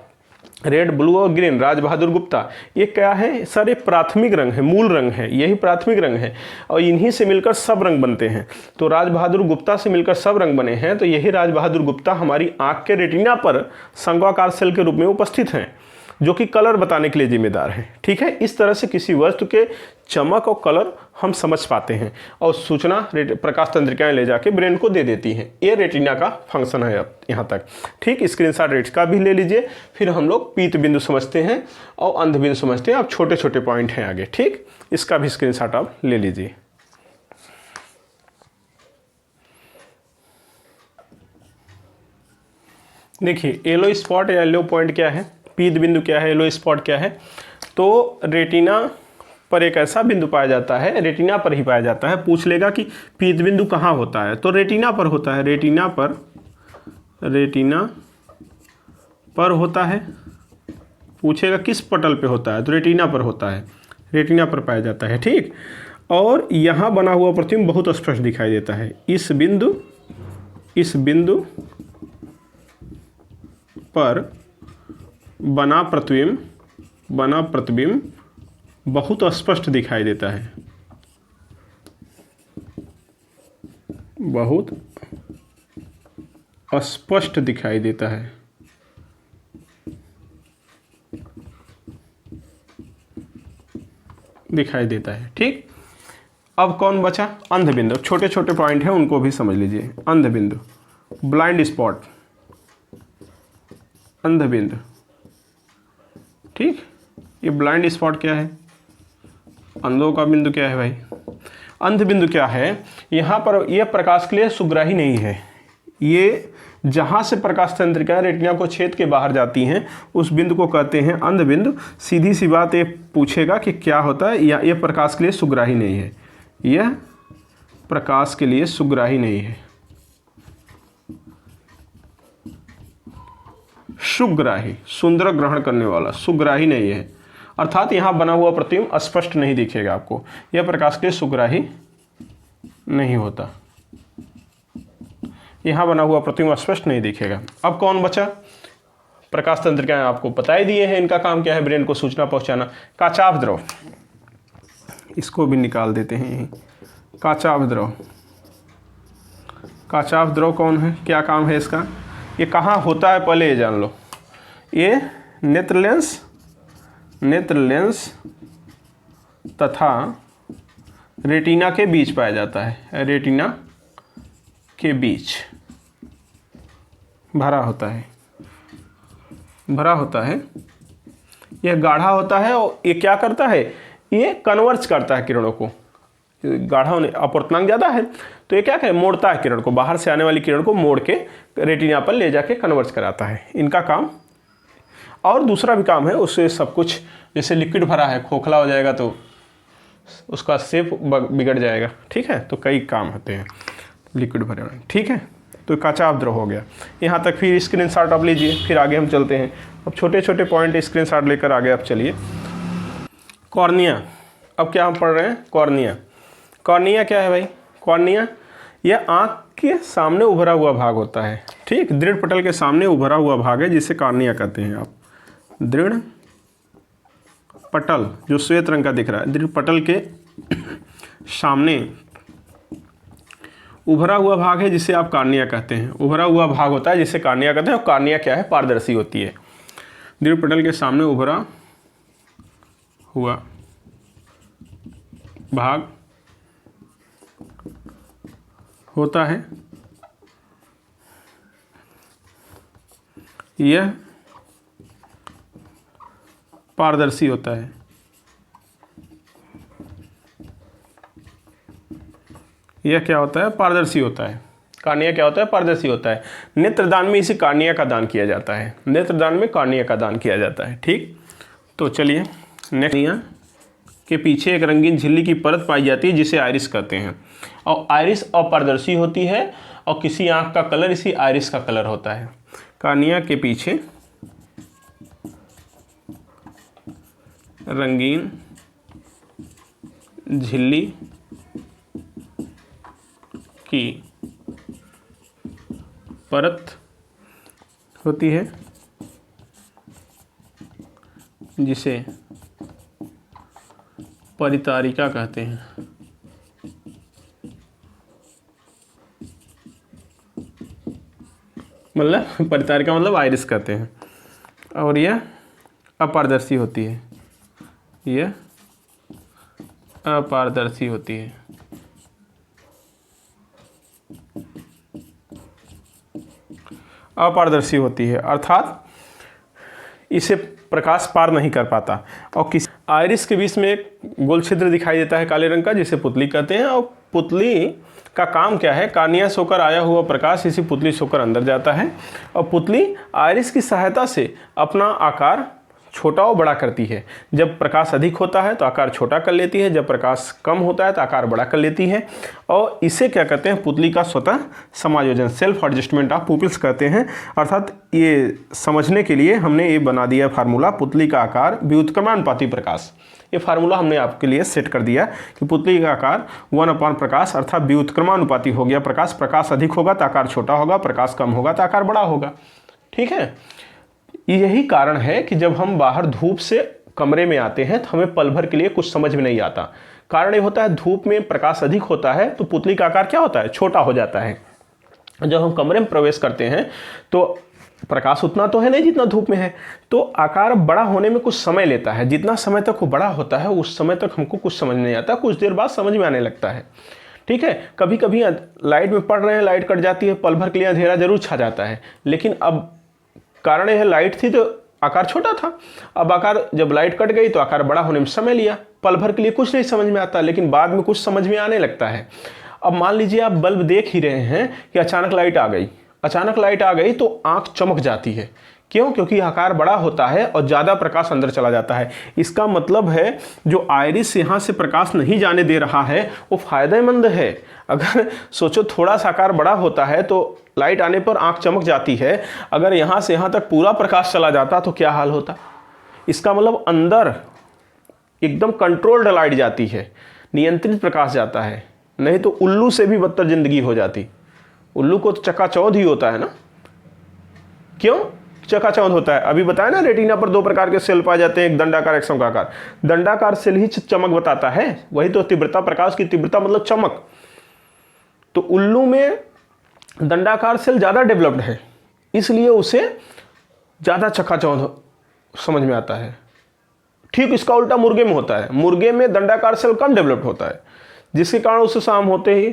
रेड, ब्लू और ग्रीन, राज बहादुर गुप्ता, ये क्या है सर? ये प्राथमिक रंग है, मूल रंग है, यही प्राथमिक रंग है और इन्हीं से मिलकर सब रंग बनते हैं। तो राज बहादुर गुप्ता से मिलकर सब रंग बने हैं, तो यही राज बहादुर गुप्ता हमारी आंख के रेटिना पर शंक्वाकार सेल के रूप में उपस्थित हैं, जो कि कलर बताने के लिए जिम्मेदार है। ठीक है, इस तरह से किसी वस्तु के चमक और कलर हम समझ पाते हैं और सूचना प्रकाश तंत्रिकाएं ले जाके ब्रेन को दे देती हैं। ये रेटिना का फंक्शन है अब यहाँ तक। ठीक, स्क्रीनशॉट रेट का भी ले लीजिए, फिर हम लोग पीत बिंदु समझते हैं और अंध बिंदु समझते हैं। अब छोटे छोटे पॉइंट हैं आगे। ठीक, इसका भी स्क्रीनशॉट आप ले लीजिए। देखिए येलो स्पॉट या येलो पॉइंट क्या है, पीत बिंदु क्या है, येलो स्पॉट क्या है? तो रेटिना पर एक ऐसा बिंदु पाया जाता है, रेटिना पर ही पाया जाता है। पूछ लेगा कि पीत बिंदु कहाँ होता है, तो रेटिना पर होता है। रेटिना पर होता है। पूछेगा किस पटल पे होता है, तो रेटिना पर होता है, रेटिना पर पाया जाता है। ठीक, और यहाँ बना हुआ प्रतिबिंब बहुत स्पष्ट दिखाई देता है। इस बिंदु पर बना प्रतिबिंब बहुत स्पष्ट दिखाई देता है, बहुत स्पष्ट दिखाई देता है। दिखाई देता है। ठीक, अब कौन बचा? अंध बिंदु। छोटे छोटे पॉइंट हैं, उनको भी समझ लीजिए। अंध बिंदु, ब्लाइंड स्पॉट, अंध बिंदु। ठीक, ये ब्लाइंड स्पॉट क्या है? अंधों का बिंदु क्या है भाई? अंध बिंदु क्या है? यहाँ पर यह प्रकाश के लिए सुग्राही नहीं है। ये जहाँ से प्रकाश तंत्रिकाएं रेटिना को छेद के बाहर जाती हैं उस बिंदु को कहते हैं अंध बिंदु। सीधी सी बात ये पूछेगा कि क्या होता है, या यह प्रकाश के लिए सुग्राही नहीं है। यह प्रकाश के लिए सुग्राही नहीं है। सुग्राही, सुंदर ग्रहण करने वाला, सुग्राही नहीं है। अर्थात यहाँ बना हुआ प्रतिबिंब स्पष्ट नहीं दिखेगा आपको। यह प्रकाश के लिए सुग्राही नहीं होता। यहाँ बना हुआ प्रतिबिंब स्पष्ट नहीं दिखेगा। अब कौन बचा? प्रकाश तंत्रिकाएं आपको बता ही दिए हैं, इनका काम क्या है? ब्रेन को सूचना पहुंचाना। काचाभ द्रव, इसको भी निकाल देते हैं यहीं। काचाभ द्रव, काचाभ द्रव कौन है? क्या काम है इसका? ये कहाँ होता है पहले ये जान लो। ये नेत्र लेंस तथा रेटिना के बीच पाया जाता है। रेटिना के बीच भरा होता है, भरा होता है। यह गाढ़ा होता है और ये क्या करता है? ये कन्वर्ज करता है किरणों को। गाढ़ा होने, अपवर्तनांक ज़्यादा है तो ये क्या है? मोड़ता है किरण को, बाहर से आने वाली किरण को मोड़ के रेटिना पर ले जाके कन्वर्ज कराता है। इनका काम। और दूसरा भी काम है, उससे सब कुछ, जैसे लिक्विड भरा है, खोखला हो जाएगा तो उसका शेप बिगड़ जाएगा। ठीक है, तो कई काम होते हैं लिक्विड भरे हुए। ठीक है, तो काचाभ द्रव हो गया। यहाँ तक फिर स्क्रीनशॉट आप लीजिए, फिर आगे हम चलते हैं। अब छोटे छोटे पॉइंट स्क्रीनशॉट लेकर आगे आप चलिए। कॉर्निया, अब क्या हम पढ़ रहे हैं? कॉर्निया। कॉर्निया क्या है भाई? कॉर्निया यह आँख के सामने उभरा हुआ भाग होता है। ठीक, दृढ़ पटल के सामने उभरा हुआ भाग है जिसे कॉर्निया कहते हैं आप। दृढ़ पटल जो श्वेत रंग का दिख रहा है, दृढ़ पटल के सामने उभरा हुआ भाग है जिसे आप कॉर्निया कहते हैं। उभरा हुआ भाग होता है जिसे कॉर्निया कहते हैं। और कॉर्निया क्या है? पारदर्शी होती है। दृढ़ पटल के सामने उभरा हुआ भाग होता है, यह पारदर्शी होता है। यह क्या होता है? पारदर्शी होता है। कॉर्निया क्या होता है? पारदर्शी होता है। नेत्रदान में इसी कॉर्निया का दान किया जाता है। नेत्रदान में कॉर्निया का दान किया जाता है। ठीक, तो चलिए नेक्स्ट। के पीछे एक रंगीन झिल्ली की परत पाई जाती है जिसे आइरिस कहते हैं। और आइरिस अपारदर्शी होती है और किसी आँख का कलर इसी आइरिस का कलर होता है। कॉर्निया के पीछे रंगीन झिल्ली की परत होती है जिसे परितारिका कहते हैं। मतलब परितारिका मतलब आइरिस कहते हैं। और यह अपारदर्शी होती है। यह अपारदर्शी होती है। अपारदर्शी होती है अर्थात इसे प्रकाश पार नहीं कर पाता। और किसी आइरिस के बीच में एक गोल छिद्र दिखाई देता है काले रंग का जिसे पुतली कहते हैं। और पुतली का काम क्या है? कॉर्निया से होकर आया हुआ प्रकाश इसी पुतली से होकर अंदर जाता है और पुतली आइरिस की सहायता से अपना आकार छोटा और बड़ा करती है। जब प्रकाश अधिक होता है तो आकार छोटा कर लेती है, जब प्रकाश कम होता है तो आकार बड़ा कर लेती है। और इसे क्या कहते हैं? पुतली का स्वतः समायोजन, सेल्फ एडजस्टमेंट ऑफ पुपिल्स कहते हैं। अर्थात ये समझने के लिए हमने ये बना दिया फार्मूला, पुतली का आकार व्युत्क्रमानुपाती प्रकाश। ये फार्मूला हमने आपके लिए सेट कर दिया कि पुतली का आकार 1/, प्रकाश अर्थात व्युत्क्रमानुपाती हो गया। प्रकाश अधिक होगा तो आकार छोटा होगा, प्रकाश कम होगा तो आकार बड़ा होगा। ठीक है, यही कारण है कि जब हम बाहर धूप से कमरे में आते हैं तो हमें पल भर के लिए कुछ समझ में नहीं आता। कारण ये होता है धूप में प्रकाश अधिक होता है तो पुतली का आकार क्या होता है? छोटा हो जाता है। जब हम कमरे में प्रवेश करते हैं तो प्रकाश उतना तो है नहीं जितना धूप में है, तो आकार बड़ा होने में कुछ समय लेता है। जितना समय तक वो बड़ा होता है उस समय तक हमको कुछ समझ नहीं आता, कुछ देर बाद समझ में आने लगता है। ठीक है, कभी कभी लाइट में पढ़ रहे हैं, लाइट कट जाती है, पल भर के लिए अंधेरा जरूर छा जाता है, लेकिन अब कारण यह लाइट थी तो आकार छोटा था। अब आकार जब लाइट कट गई तो आकार बड़ा होने में समय लिया, पल भर के लिए कुछ नहीं समझ में आता, लेकिन बाद में कुछ समझ में आने लगता है। अब मान लीजिए आप बल्ब देख ही रहे हैं कि अचानक लाइट आ गई, अचानक लाइट आ गई तो आंख चमक जाती है। क्यों? क्योंकि आकार बड़ा होता है और ज़्यादा प्रकाश अंदर चला जाता है। इसका मतलब है जो आयरिस यहाँ से प्रकाश नहीं जाने दे रहा है वो फायदेमंद है। अगर सोचो थोड़ा सा आकार बड़ा होता है तो लाइट आने पर आंख चमक जाती है, अगर यहाँ से यहाँ तक पूरा प्रकाश चला जाता तो क्या हाल होता। इसका मतलब अंदर एकदम कंट्रोल्ड लाइट जाती है, नियंत्रित प्रकाश जाता है, नहीं तो उल्लू से भी बदतर जिंदगी हो जाती। उल्लू को तो चकाचौंध ही होता है ना। क्यों चकाचौंध होता है? अभी बताया ना, रेटिना पर दो प्रकार के सेल पाए जाते हैं, एक दंडाकार एक शंक्वाकार। दंडाकार सेल ही चमक बताता है, वही तो तीव्रता, प्रकाश की तीव्रता मतलब चमक। तो उल्लू में दंडाकार सेल ज़्यादा डेवलप्ड है, इसलिए उसे ज़्यादा चकाचौंध समझ में आता है। ठीक इसका उल्टा मुर्गे में होता है, मुर्गे में दंडाकार सेल कम डेवलप्ड होता है, जिसके कारण उसे शाम होते ही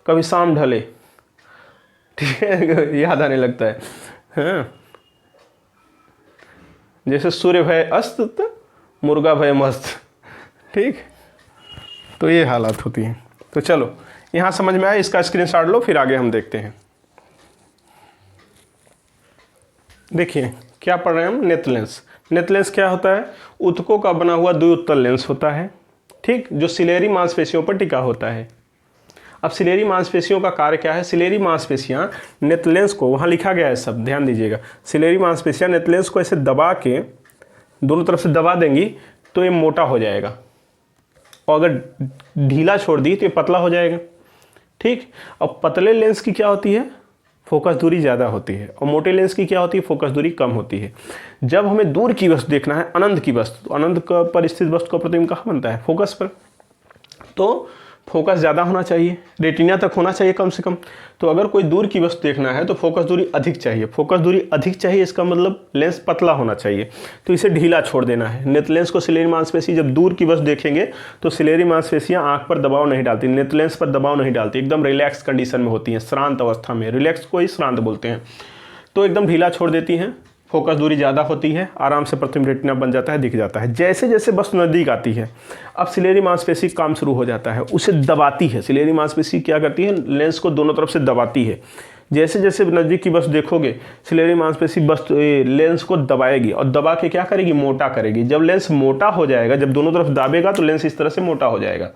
कभी शाम ढले, ठीक है, याद आने लगता है। हाँ, जैसे सूर्य भय अस्त तो मुर्गा भय मस्त। ठीक, तो ये हालात होती हैं। तो चलो यहाँ समझ में आया, इसका स्क्रीनशॉट लो, फिर आगे हम देखते हैं। देखिए क्या पढ़ रहे हैं हम, नेत्र लेंस। नेत्र लेंस क्या होता है? ऊतकों का बना हुआ द्विउत्तल लेंस होता है, ठीक, जो सिलेरी मांसपेशियों पर टिका होता है। अब सिलेरी मांसपेशियों का कार्य क्या है? सिलेरी मांसपेशियां नेत्र लेंस को, वहाँ लिखा गया है सब, ध्यान दीजिएगा, सिलेरी मांसपेशियां नेत्र लेंस को ऐसे दबा के, दोनों तरफ से दबा देंगी तो ये मोटा हो जाएगा, और अगर ढीला छोड़ दी तो ये पतला हो जाएगा। ठीक, और पतले लेंस की क्या होती है? फोकस दूरी ज़्यादा होती है, और मोटे लेंस की क्या होती है? फोकस दूरी कम होती है। जब हमें दूर की वस्तु देखना है, अनंत की वस्तु, तो अनंत पर स्थित वस्तु का प्रतिबिंब कहाँ बनता है? फोकस पर। तो फोकस ज़्यादा होना चाहिए, रेटिना तक होना चाहिए कम से कम। तो अगर कोई दूर की वस्तु देखना है तो फोकस दूरी अधिक चाहिए। फोकस दूरी अधिक चाहिए, इसका मतलब लेंस पतला होना चाहिए, तो इसे ढीला छोड़ देना है। नेत्र लेंस को सिलेरी मांसपेशी, जब दूर की वस्तु देखेंगे तो सिलेरी मांसपेशियां आंख पर दबाव नहीं डालती, नेत्र लेंस पर दबाव नहीं डालती, एकदम रिलैक्स कंडीशन में होती हैं, श्रांत अवस्था में। रिलैक्स को ही श्रांत बोलते हैं। तो एकदम ढीला छोड़ देती हैं, फोकस दूरी ज़्यादा होती है, आराम से प्रतिबिंब रेटिना बन जाता है, दिख जाता है। जैसे जैसे वस्तु नज़दीक आती है, अब सिलेरी मांसपेशी काम शुरू हो जाता है, उसे दबाती है। सिलेरी मांसपेशी क्या करती है? लेंस को दोनों तरफ से दबाती है। जैसे जैसे नज़दीक की वस्तु देखोगे, सिलेरी मांसपेशी वस्तु लेंस को दबाएगी, और दबा के क्या करेगी? मोटा करेगी। जब लेंस मोटा हो जाएगा, जब दोनों तरफ दाबेगा तो लेंस इस तरह से मोटा हो जाएगा।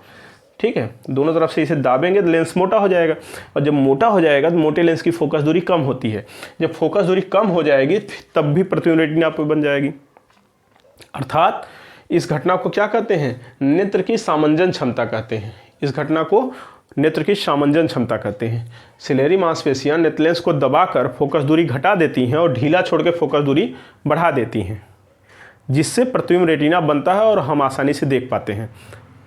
ठीक है, दोनों तरफ से इसे दाबेंगे तो लेंस मोटा हो जाएगा, और जब मोटा हो जाएगा तो मोटे लेंस की फोकस दूरी कम होती है। जब फोकस दूरी कम हो जाएगी तब भी प्रतिबिंब रेटिना पर बन जाएगी। अर्थात इस घटना को क्या कहते हैं? नेत्र की सामंजन क्षमता कहते हैं। इस घटना को नेत्र की सामंजन क्षमता कहते हैं। सिलेरी मांसपेशियां नेत्र लेंस को दबाकर फोकस दूरी घटा देती हैं और ढीला छोड़ के फोकस दूरी बढ़ा देती हैं, जिससे प्रतिबिंब रेटिना बनता है और हम आसानी से देख पाते हैं।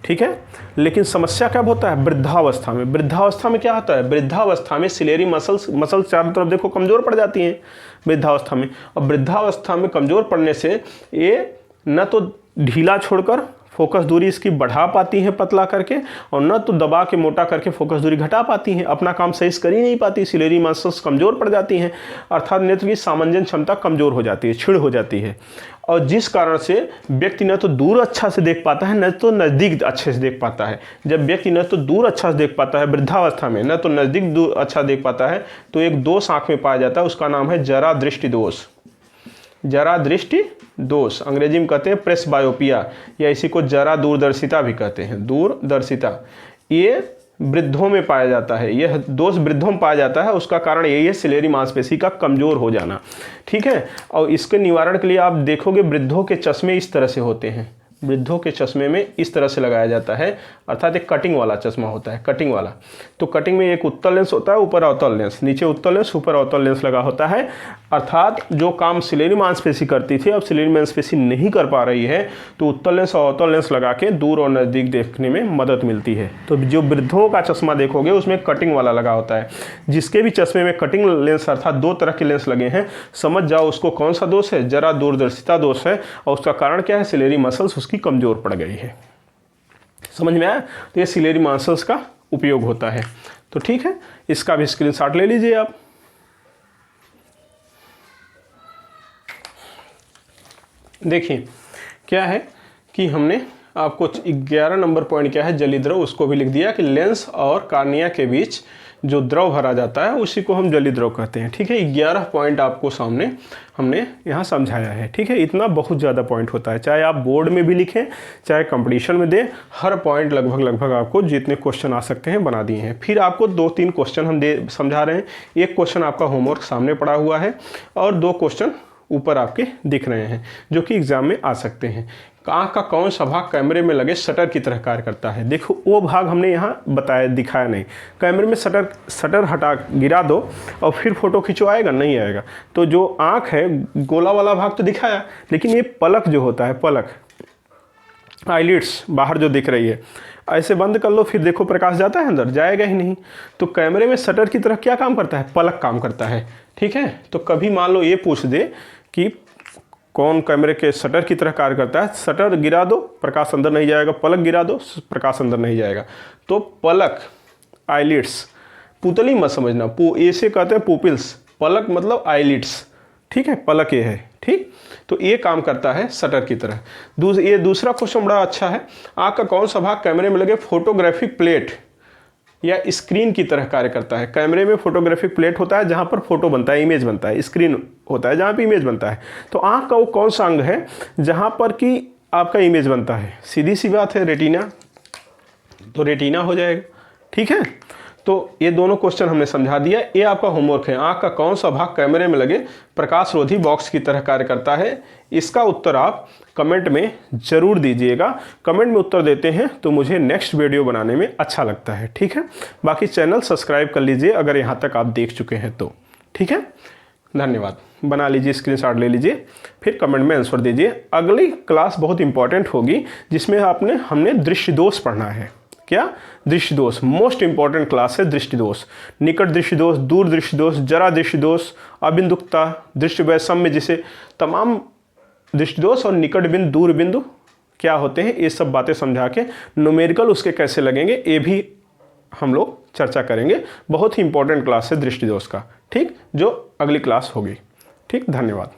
ठीक है, लेकिन समस्या कब होता है? वृद्धावस्था में। वृद्धावस्था में क्या होता है? वृद्धावस्था में सिलेरी मसल्स चारों तरफ देखो कमज़ोर पड़ जाती हैं वृद्धावस्था में, और वृद्धावस्था में कमज़ोर पड़ने से ये न तो ढीला छोड़कर फोकस दूरी इसकी बढ़ा पाती हैं पतला करके, और न तो दबा के मोटा करके फोकस दूरी घटा पाती हैं। अपना काम सही से कर ही नहीं पाती, सिलेरी मसल्स कमज़ोर पड़ जाती हैं, अर्थात नेत्र की सामंजन क्षमता कमज़ोर हो जाती है, क्षीण हो जाती है, और जिस कारण से व्यक्ति न तो दूर अच्छा से देख पाता है, न तो नज़दीक अच्छे से देख पाता है। जब व्यक्ति न तो दूर अच्छा से देख पाता है वृद्धावस्था में, न तो नज़दीक दूर अच्छा देख पाता है, तो एक दोष आँख में पाया जाता है, उसका नाम है जरा दृष्टि दोष। जरा दृष्टि दोष अंग्रेजी में कहते हैं प्रेसबायोपिया, या इसी को जरा दूरदर्शिता भी कहते हैं, दूरदर्शिता। ये वृद्धों में पाया जाता है, यह दोष वृद्धों में पाया जाता है। उसका कारण यही है सिलेरी मांसपेशी का कमज़ोर हो जाना। ठीक है, और इसके निवारण के लिए आप देखोगे वृद्धों के चश्मे इस तरह से होते हैं, वृद्धों के चश्मे में इस तरह से लगाया जाता है, अर्थात एक कटिंग वाला चश्मा होता है, कटिंग वाला। तो कटिंग में एक उत्तल लेंस होता है, ऊपर अवतल लेंस, नीचे उत्तल लेंस ऊपर अवतल लेंस लगा होता है। अर्थात जो काम सिलेरी मांसपेशी करती थी अब सिलेरी मांसपेशी नहीं कर पा रही है, तो उत्तल लेंस और अवतल लेंस लगा के दूर और नज़दीक देखने में मदद मिलती है। तो जो वृद्धों का चश्मा देखोगे उसमें कटिंग वाला लगा होता है। जिसके भी चश्मे में कटिंग लेंस अर्थात दो तरह के लेंस लगे हैं, समझ जाओ उसको कौन सा दोष है, जरा दूरदर्शिता दोष है, और उसका कारण क्या है, सिलेरी मसल्स उसकी कमजोर पड़ गई है। समझ में आया? तो ये सिलेरी मसल्स का उपयोग होता है। तो ठीक है, इसका भी स्क्रीनशॉट ले लीजिए आप। देखिए क्या है कि हमने आपको 11 नंबर पॉइंट क्या है, जली द्रव, उसको भी लिख दिया कि लेंस और कार्निया के बीच जो द्रव भरा जाता है उसी को हम जली द्रव कहते हैं। ठीक है, 11 पॉइंट आपको सामने हमने यहाँ समझाया है। ठीक है, इतना बहुत ज़्यादा पॉइंट होता है, चाहे आप बोर्ड में भी लिखें चाहे कंपटीशन में दें, हर पॉइंट लगभग आपको जितने क्वेश्चन आ सकते हैं बना दिए हैं। फिर आपको 2-3 क्वेश्चन हम समझा रहे हैं। एक क्वेश्चन आपका होमवर्क सामने पड़ा हुआ है और 2 क्वेश्चन ऊपर आपके दिख रहे हैं जो कि एग्जाम में आ सकते हैं। आँख का कौन सा भाग कैमरे में लगे शटर की तरह कार्य करता है? देखो वो भाग हमने यहाँ बताया, दिखाया नहीं। कैमरे में शटर हटा गिरा दो और फिर फोटो खींचो, आएगा? नहीं आएगा। तो जो आँख है गोला वाला भाग तो दिखाया, लेकिन ये पलक जो होता है, पलक आईलिड्स बाहर जो दिख रही है, ऐसे बंद कर लो, फिर देखो प्रकाश जाता है अंदर? जाएगा ही नहीं। तो कैमरे में शटर की तरह क्या काम करता है? पलक काम करता है। ठीक है, तो कभी मान लो ये पूछ दे कि कौन कैमरे के शटर की तरह कार्य करता है, शटर गिरा दो प्रकाश अंदर नहीं जाएगा, पलक गिरा दो प्रकाश अंदर नहीं जाएगा। तो पलक, आईलिड्स, पुतली मत समझना, ऐसे कहते हैं पुपिल्स, पलक मतलब आईलिड्स। ठीक है, पलक ये है। ठीक, तो ये काम करता है शटर की तरह। ये दूसरा क्वेश्चन बड़ा अच्छा है, आँख का कौन सा भाग कैमरे में लगे फोटोग्राफिक प्लेट या स्क्रीन की तरह कार्य करता है? कैमरे में फोटोग्राफिक प्लेट होता है जहाँ पर फोटो बनता है, इमेज बनता है, स्क्रीन होता है जहाँ पर इमेज बनता है। तो आँख का वो कौन सा अंग है जहाँ पर कि आपका इमेज बनता है? सीधी सी बात है, रेटिना। तो रेटिना हो जाएगा। ठीक है, तो ये दोनों क्वेश्चन हमने समझा दिया। ये आपका होमवर्क है, आँख का कौन सा भाग कैमरे में लगे प्रकाश रोधी बॉक्स की तरह कार्य करता है? इसका उत्तर आप कमेंट में ज़रूर दीजिएगा। कमेंट में उत्तर देते हैं तो मुझे नेक्स्ट वीडियो बनाने में अच्छा लगता है। ठीक है, बाकी चैनल सब्सक्राइब कर लीजिए अगर यहाँ तक आप देख चुके हैं तो। ठीक है, धन्यवाद। बना लीजिए, स्क्रीनशॉट ले लीजिए, फिर कमेंट में आंसर दीजिए। अगली क्लास बहुत इंपॉर्टेंट होगी जिसमें हमने दृष्टि दोष पढ़ना है। क्या? दृष्टि दोष मोस्ट इंपॉर्टेंट क्लास है। दृष्टि दोष, निकट दृष्टि दोष, दूर दृष्टि दोष, जरा दृष्टि दोष, अबिंदुकता, दृष्टि वैषम्य, जिसे तमाम दृष्टि दोष और निकट बिंदु, दूर बिंदु क्या होते हैं, ये सब बातें समझा के न्यूमेरिकल उसके कैसे लगेंगे ये भी हम लोग चर्चा करेंगे। बहुत ही इंपॉर्टेंट क्लास है दृष्टि दोष का। ठीक, जो अगली क्लास होगी। ठीक, धन्यवाद।